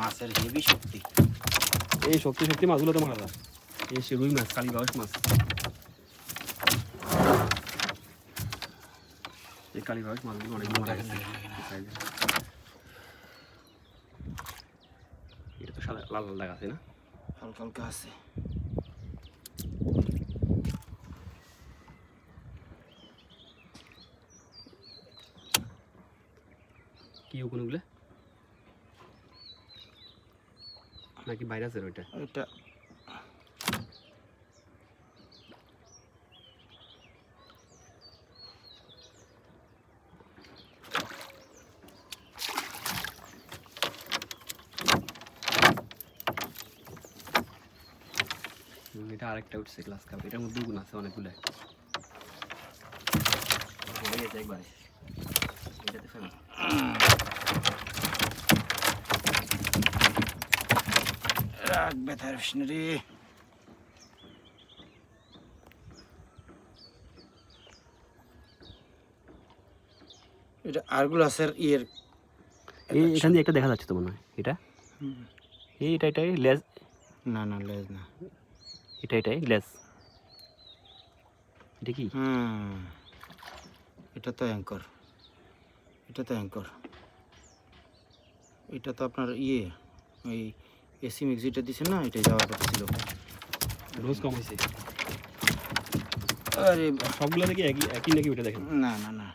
মাছের হেভি শক্তি। এই শক্তি শক্তি মাছগুলো তো মারা যায়। এই সে রুই মাছ, কালীবাউস মাছ, এই কালীবাউস মাছগুলো অনেক মারা গেছে। এটা তো সাদা লাল লাল দেখা আছে না? হালকা হালকা আছে। কি ওগুলো নাকি ভাইরাসের ওইটা? এটা এটা আরেকটা উঠছে গ্লাস কাপ। এটার মধ্যে গুণ আছে অনেকগুলো। একবারে এটাতে ফেলা রাখবে তার রে। এটা আরগুলো আছে ইয়ের এই এখান দিয়ে একটা দেখা যাচ্ছে তো মনে হয়। এটা এটাই লেজ। না না লেজ না, এটাই লেজ। এটা কি? এটা তো অ্যাঙ্কর, এটা তো অ্যাঙ্কর। এটা তো আপনার ইয়ে ওই এসি মিক্স যেটা দিচ্ছেন না, এটাই যাওয়ার কথা ছিল। রোজ কম হয়েছে। আরে সবগুলো নাকি একই নাকি ওইটা দেখেন? না না না